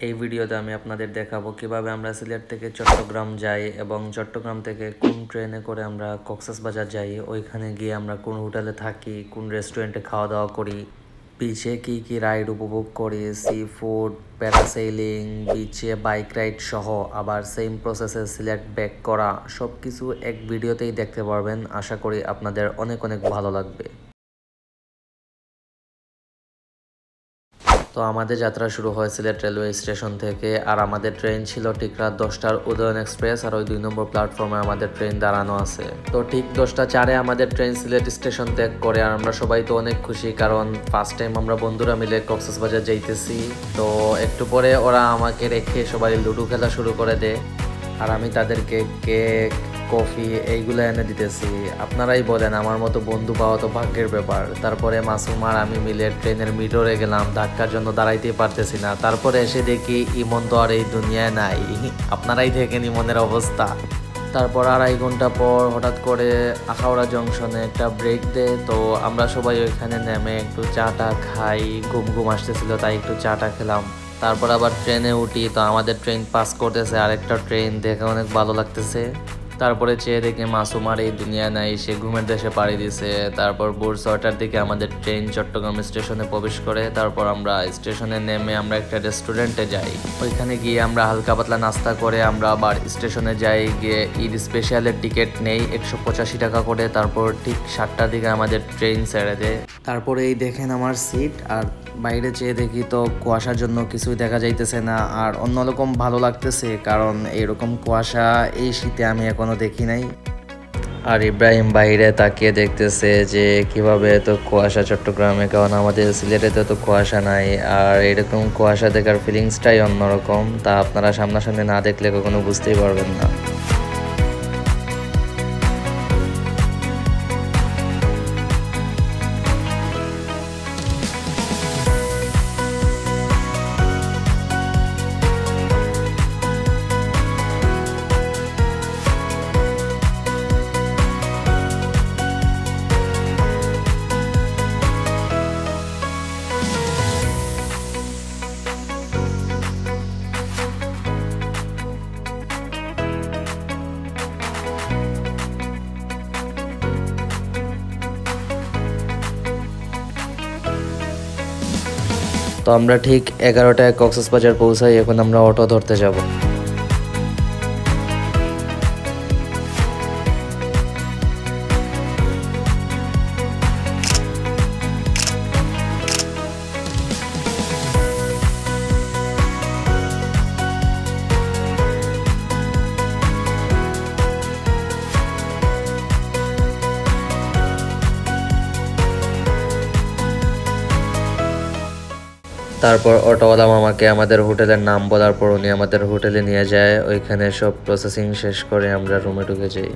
এই ভিডিওতে আমি আপনাদের দেখাবো কিভাবে আমরা সিলেট থেকে চট্টগ্রাম যাই এবং চট্টগ্রাম থেকে কোন ট্রেনে করে আমরা কক্সবাজার যাই, ওইখানে গিয়ে আমরা কোন হোটেলে থাকি, কোন রেস্টুরেন্টে খাওয়া দাওয়া করি, বিচে কি কি রাইড উপভোগ করি, সি ফুড, প্যারাসেলিং, বিচে বাইক রাইড সহ আবার সেম প্রসেসে সিলেট ব্যাক করা, সব কিছু এক ভিডিওতেই দেখতে পারবেন। আশা করি আপনাদের অনেক অনেক ভালো লাগবে। তো আমাদের যাত্রা শুরু হয় সিলেট রেলওয়ে স্টেশন থেকে, আর আমাদের ট্রেন ছিল ঠিক রাত 10টার উদয়ন এক্সপ্রেস, আর ওই 2 নম্বর প্ল্যাটফর্মে আমাদের ট্রেন দাঁড়ানো আছে। তো ঠিক 10টা 4-এ আমাদের ট্রেন সিলেট স্টেশন ত্যাগ করে, আর আমরা সবাই তো অনেক খুশি, কারণ ফার্স্ট টাইম আমরা বন্ধুরা মিলে কক্সবাজার যাইতেছি। তো একটু পরে ওরা আমাকে রেখে সবাই লুডো খেলা শুরু করে দেয়, আর আমি তাদেরকে কেক, কফি এইগুলো এনে দিতেছি। আপনারাই বলেন, আমার মতো বন্ধু পাওয়া তো ভাগ্যের ব্যাপার। তারপরে মাসুম আর আমি মিলে ট্রেনের মিডরে গেলাম, ধাক্কার জন্য দাঁড়াইতেই পারতেছি না। তারপরে এসে দেখি ইমন তো আর এই দুনিয়ায় নাই। আপনারাই দেখেন ইমনের অবস্থা। তারপর 2.5 ঘন্টা পর হঠাৎ করে আখাউড়া জংশনে একটা ব্রেক দেয়। তো আমরা সবাই ওইখানে নেমে একটু চাটা খাই, ঘুম ঘুম আসতেছিল তাই একটু চাটা খেলাম। তারপর আবার ট্রেনে উঠি। তো আমাদের ট্রেন পাস করতেছে, আরেকটা ট্রেন দেখে অনেক ভালো লাগতেছে। তারপরে চেয়ে দেখে মাসুম আর এই দুনিয়া নাই, সে ঘুমের দেশে পাড়ি দিছে। তারপর ভোর 6টার দিকে আমাদের ট্রেন চট্টগ্রাম স্টেশনে প্রবেশ করে। তারপর আমরা স্টেশনে নেমে আমরা একটা রেস্টুরেন্টে যাই। ওইখানে গিয়ে আমরা হালকা পাতলা নাস্তা করে আমরা আবার স্টেশনে যাই, গিয়ে ঈদ স্পেশালের টিকিট নেই 185 টাকা করে। তারপর ঠিক 7টার দিকে আমাদের ট্রেন ছেড়ে দেয়। তারপরে এই দেখেন আমার সিট, আর বাইরে চেয়ে দেখি তো কুয়াশার জন্য কিছুই দেখা যাইতেছে না, আর অন্যরকম ভালো লাগতেছে, কারণ এরকম কুয়াশা এই শীতে আমি এখনো দেখি নাই। আর ইব্রাহিম বাইরে তাকিয়ে দেখতেছে যে কিভাবে এত কুয়াশা চট্টগ্রামে, কারণ আমাদের সিলেটে তো কুয়াশা নাই। আর এরকম কুয়াশা দেখার ফিলিংসটাই অন্যরকম, তা আপনারা সামনাসামনি না দেখলে কখনো বুঝতেই পারবেন না। তো আমরা ঠিক 11টায় কক্সবাজার পৌঁছাই। এখন আমরা অটো ধরতে যাব। তারপর অটোওয়ালা মামাকে আমাদের হোটেলের নাম বলার পর উনি আমাদের হোটেলে নিয়ে যায়। ওইখানে সব প্রসেসিং শেষ করে আমরা রুমে ঢুকে যাই।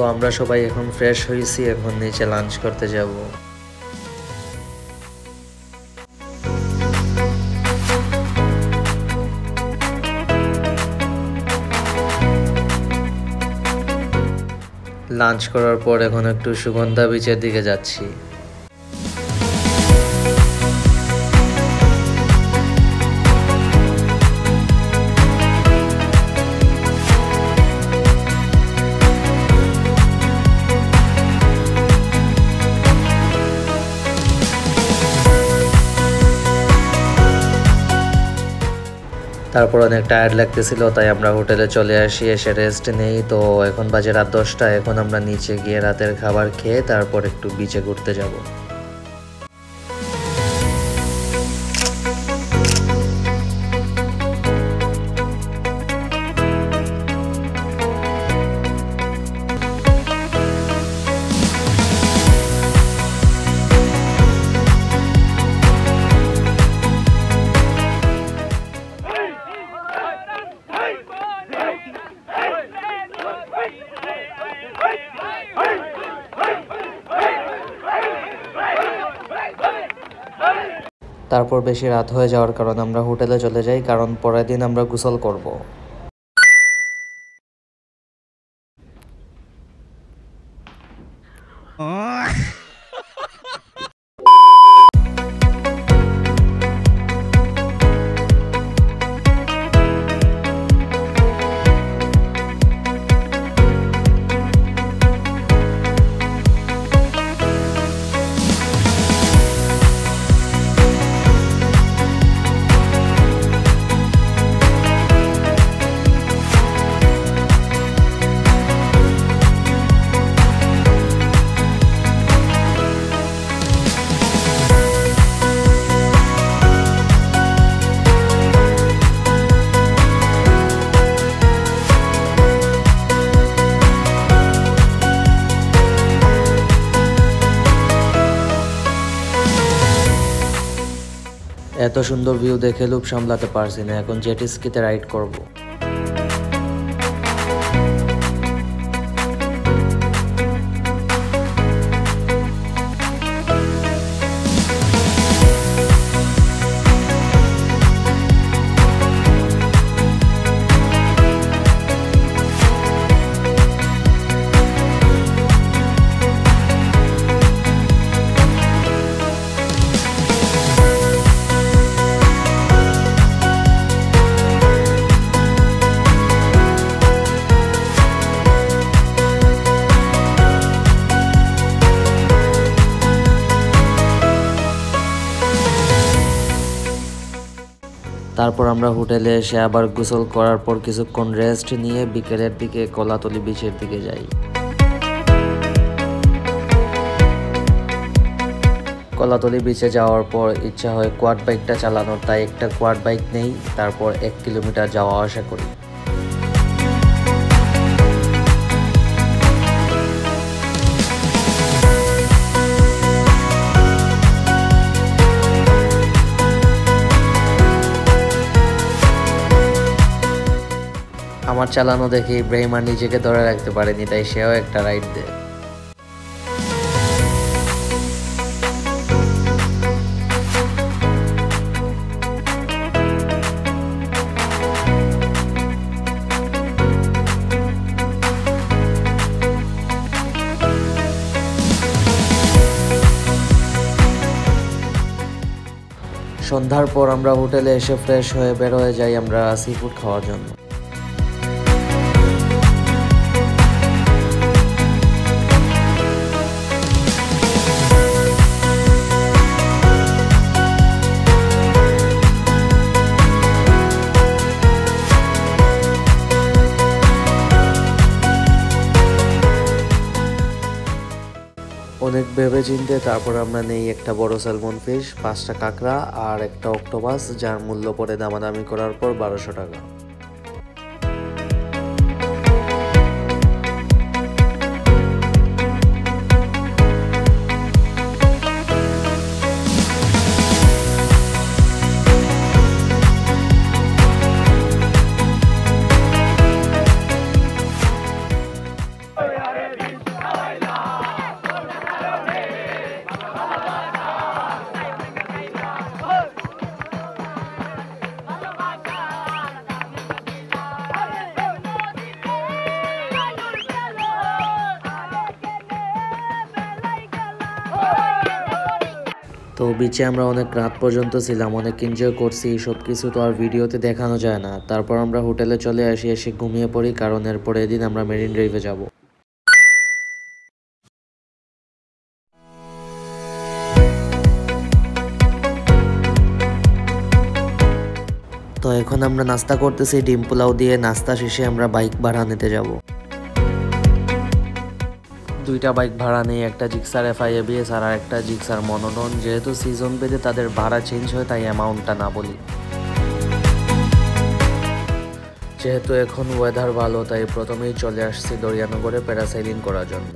তো আমরা সবাই এখন ফ্রেশ হয়েছি, এখন নিচে লাঞ্চ করতে যাব। লাঞ্চ করার পর এখন একটু সুগন্ধা বিচের দিকে যাচ্ছি। তারপর অনেক টায়ার্ড লাগতেছিল, তাই আমরা হোটেলে চলে আসি, এসে রেস্ট নেই। তো এখন বাজে রাত 10টা। এখন আমরা নিচে গিয়ে রাতের খাবার খেয়ে তারপর একটু বিচে ঘুরতে যাব। তারপর বেশি রাত হয়ে যাওয়ার কারণে আমরা হোটেলে চলে যাই, কারণ পরের দিন আমরা গোসল করব। এত সুন্দর ভিউ দেখে লোভ সামলাতে পারছি না, এখন জেট স্কিতে রাইড করব। তারপর আমরা হোটেলে এসে আবার গোসল করার পর কিছুক্ষণ রেস্ট নিয়ে বিকেলের দিকে কলাতলি বিচের দিকে যাই। কলাতলি বিচে যাওয়ার পর ইচ্ছা হয় কোয়াড বাইকটা চালানোর, তাই একটা কোয়াড বাইক নেই, তারপর 1 কিলোমিটার যাওয়া আসা করি। আমার চালানো দেখে ইব্রাহিম আর নিজেকে ধরে রাখতে পারেনি, তাই সেও একটা রাইড দেয়। সন্ধ্যার পর আমরা হোটেলে এসে ফ্রেশ হয়ে বের হয়ে যাই আমরা সি ফুড খাওয়ার জন্য। অনেক ভেবে চিনতে তারপর আমরা নেই একটা বড় স্যালমন ফিশ, 5টা কাঁকড়া আর একটা অক্টোপাস, যার মূল্য পরে দামাদামি করার পর 1200 টাকা। তো বিচে আমরা অনেক রাত পর্যন্ত ছিলাম, অনেক এনজয় করছি, সব কিছু তো আর ভিডিওতে দেখানো যায় না। তারপর আমরা হোটেলে চলে আসি, এসে ঘুমিয়ে পড়ি, কারণ এরপরে এদিন আমরা মেরিন ড্রাইভে যাব। তো এখন আমরা নাস্তা করতেছি ডিম পোলাও দিয়ে। নাস্তা শেষে আমরা বাইক ভাড়া নিতে যাব। 2টা বাইক ভাড়া নেই, একটা জিক্সার FI-ABS আর একটা জিক্সার মনোটন। যেহেতু সিজন ভেদে তাদের ভাড়া চেঞ্জ হয়, তাই অ্যামাউন্টটা না বলি। যেহেতু এখন ওয়েদার ভালো, তাই প্রথমেই চলে আসছি দরিয়ানগরে প্যারাসাইলিং করার জন্য।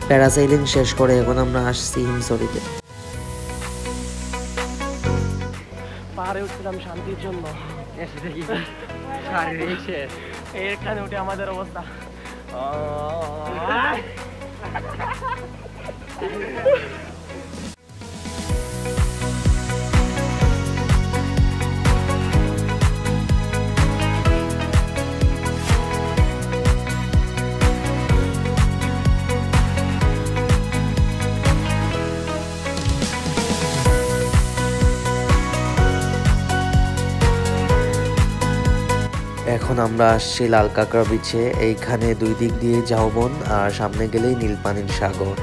প্যারাসাইলিং শেষ করে এখন আমরা আসছি হিমসরিতে। পাহাড়ে উঠছিলাম শান্তির জন্য, এসে দেখি শারীরিক শেষ। এখানে উঠে আমাদের অবস্থা এখন আমরা আসছি লাল কাঁকড়া বিচে। এইখানে দুই দিক দিয়ে ঝাউবন আর সামনে গেলেই নীলপানির সাগর।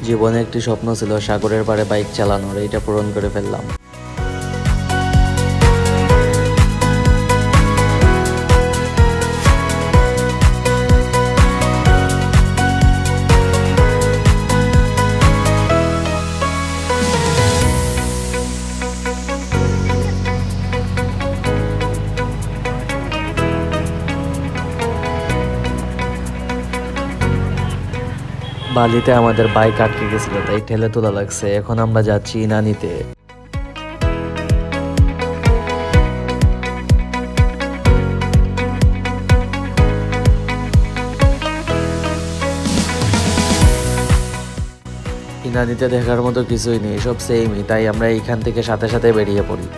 জীবনে একটি স্বপ্ন ছিল সাগরের পাড়ে বাইক চালানোর, এইটা পূরণ করে ফেললাম। বালিতে আমাদের বাইক আটকে গেছিল, তাই ঠেলে তোলা লাগছে। এখন আমরা যাচ্ছি ইনানিতে। ইনানিতে দেখার মতো কিছুই নেই, সব সেমই, তাই আমরা এইখান থেকে সাথে সাথে বেরিয়ে পড়ি।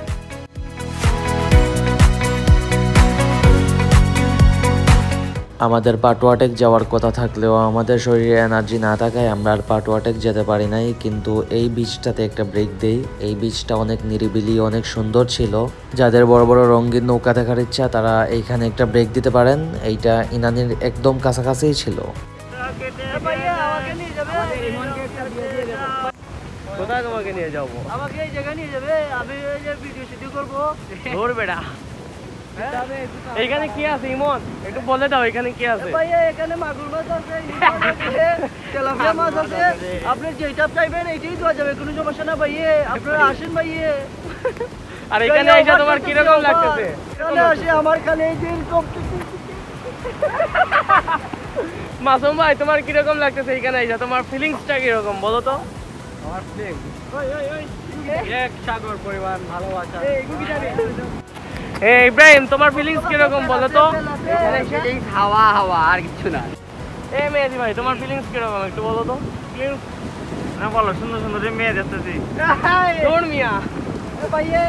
আমাদের পাটুয়াটেক যাওয়ার কথা থাকলেও আমাদের শরীরে এনার্জি না থাকায় আমরা আর পাটুয়াটেক যেতে পারি নাই, কিন্তু এই বিচটাতে একটা ব্রেক দেই। এই বিচটা অনেক নিরিবিলি, অনেক সুন্দর ছিল। যাদের বড় বড় রঙিন নৌকা দেখার ইচ্ছা তারা এইখানে একটা ব্রেক দিতে পারেন। এইটা ইনানির একদম কাছাকাছিই ছিল। কোথায় তোমাকে নিয়ে যাবো? আমাকে এই জায়গায় নিয়ে যাবে, আমি এই যে ভিডিও শুটিং করবো। ধর বেটা, এইখানে কি আছে ইমন? একটু বলে দাও এখানে কি আছে। ভাইয়া এখানে মাগুর মাছ আছে, তেলাপিয়া মাছ আছে, আপনি যেটা চাইবেন এইটাই দেওয়া যাবে, কোনো সমস্যা না ভাইয়ে। আপনারা আসেন ভাইয়ে। আর এখানে এসে তোমার কিরকম লাগতেছে? এখানে আসে আমার খালি এই যে এরকম মাসুম ভাই তোমার কিরকম লাগতেছে এখানে এসে? তোমার ফিলিংসটা কিরকম বলো তো? আমার ফিলিং এক সাগর পরিমাণ ভালোবাসা। ইব্রাহিম তোমার ফিলিংস কিরকম বলো তো? এখানে সেই হাওয়া হাওয়া আর কিছু না। মেহেদি ভাই তোমার ফিলিংস কিরকম একটু বলো তো? না বলো, সুন্দর সুন্দর যে মেয়ে দেখতেছি। তোর মিয়া ভাইয়ে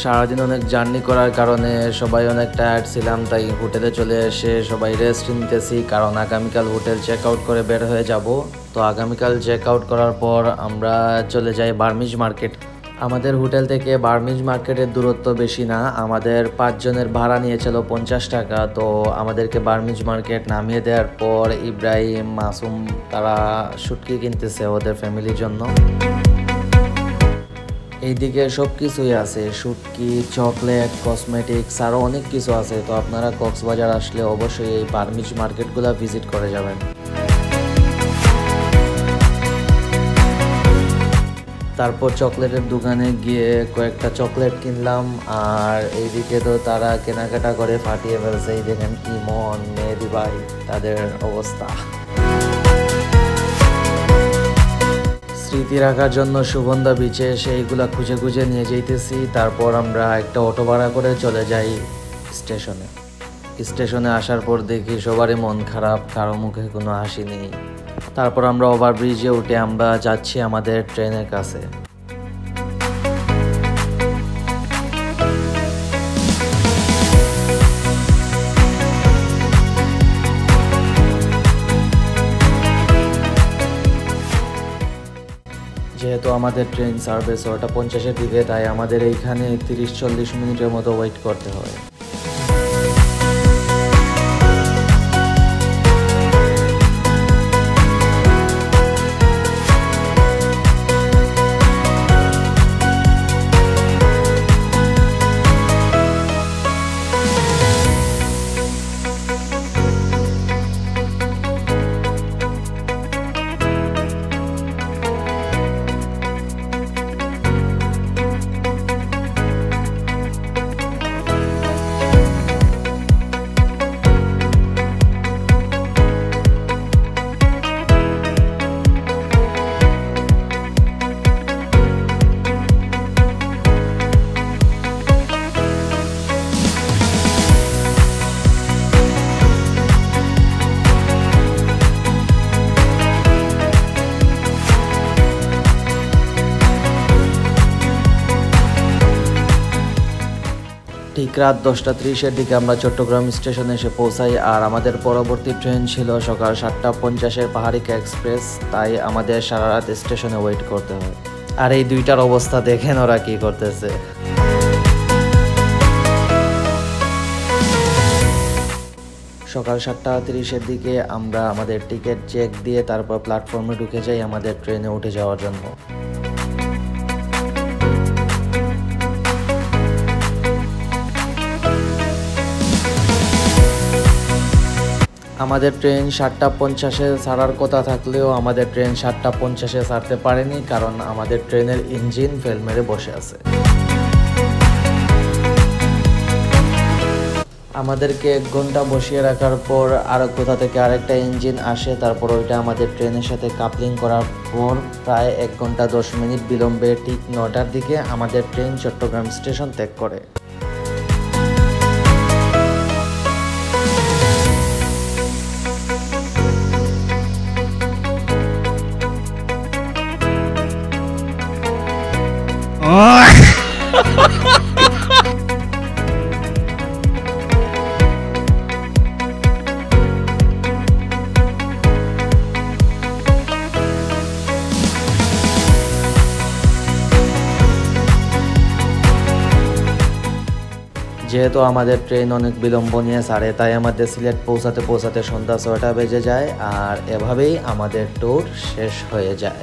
সারাদিন অনেক জার্নি করার কারণে সবাই অনেক টায়ার্ড ছিলাম, তাই হোটেলে চলে এসে সবাই রেস্ট নিতেছি, কারণ আগামীকাল হোটেল চেক আউট করে বের হয়ে যাব। তো আগামীকাল চেক আউট করার পর আমরা চলে যাই বার্মিজ মার্কেট। আমাদের হোটেল থেকে বার্মিজ মার্কেটের দূরত্ব বেশি না, আমাদের 5 জনের ভাড়া নিয়েছিল 50 টাকা। তো আমাদেরকে বার্মিজ মার্কেট নামিয়ে দেওয়ার পর ইব্রাহিম, মাসুম তারা শুটকি কিনতেছে ওদের ফ্যামিলির জন্য। এইদিকে সব কিছুই আছে, শুটকি, চকলেট, কসমেটিক্স আরও অনেক কিছু আছে। তো আপনারা কক্সবাজার আসলে অবশ্যই এই বার্মিজ মার্কেটগুলো ভিজিট করে যাবেন। তারপর চকলেটের দোকানে গিয়ে কয়েকটা চকলেট কিনলাম, আর এইদিকে তো তারা কেনাকাটা করে ফাটিয়ে ফেলছে। এই দেখেন ইমন, মেহেদি ভাই, তাদের অবস্থা। স্মৃতি রাখার জন্য সুগন্ধা বিচে সেইগুলা খুঁজে খুঁজে নিয়ে যাইতেছি। তারপর আমরা একটা অটো ভাড়া করে চলে যাই স্টেশনে। স্টেশনে আসার পর দেখি সবারই মন খারাপ, কারো মুখে কোনো হাসি নেই। তারপর আমরা ওভারব্রিজে উঠে আমরা যাচ্ছি আমাদের ট্রেনের কাছে। যেহেতু আমাদের ট্রেন সার্ভিস 9:50-এর দিকে, তাই আমাদের এইখানে 30-40 মিনিটের মতো ওয়েট করতে হয়। ঠিক রাত 10:30-এর দিকে আমরা চট্টগ্রাম স্টেশনে এসে পৌঁছাই, আর আমাদের পরবর্তী ট্রেন ছিল সকাল 7:50-এর পাহাড়িকা এক্সপ্রেস, তাই আমাদের সারা রাত স্টেশনে ওয়েট করতে হয়। আর এই দুইটার অবস্থা দেখেন ওরা কি করতেছে। সকাল 7:30-এর দিকে আমরা আমাদের টিকিট চেক দিয়ে তারপর প্ল্যাটফর্মে ঢুকে যাই আমাদের ট্রেনে উঠে যাওয়ার জন্য। আমাদের ট্রেন 7:50-এ ছাড়ার কথা থাকলেও আমাদের ট্রেন 7:50-এ ছাড়তে পারেনি, কারণ আমাদের ট্রেনের ইঞ্জিন ফেল মেরে বসে আছে। আমাদেরকে 1 ঘন্টা বসিয়ে রাখার পর আরো কোথা থেকে আরেকটা ইঞ্জিন আসে, তারপর ওইটা আমাদের ট্রেনের সাথে কাপলিং করার পর প্রায় 1 ঘন্টা 10 মিনিট বিলম্বে ঠিক 9টার দিকে আমাদের ট্রেন চট্টগ্রাম স্টেশন ত্যাগ করে। যেহেতু আমাদের ট্রেন অনেক বিলম্ব নিয়ে ছাড়ে, তাই আমাদের সিলেট পৌঁছাতে পৌঁছাতে সন্ধ্যা 6টা বেজে যায়, আর এভাবেই আমাদের ট্যুর শেষ হয়ে যায়।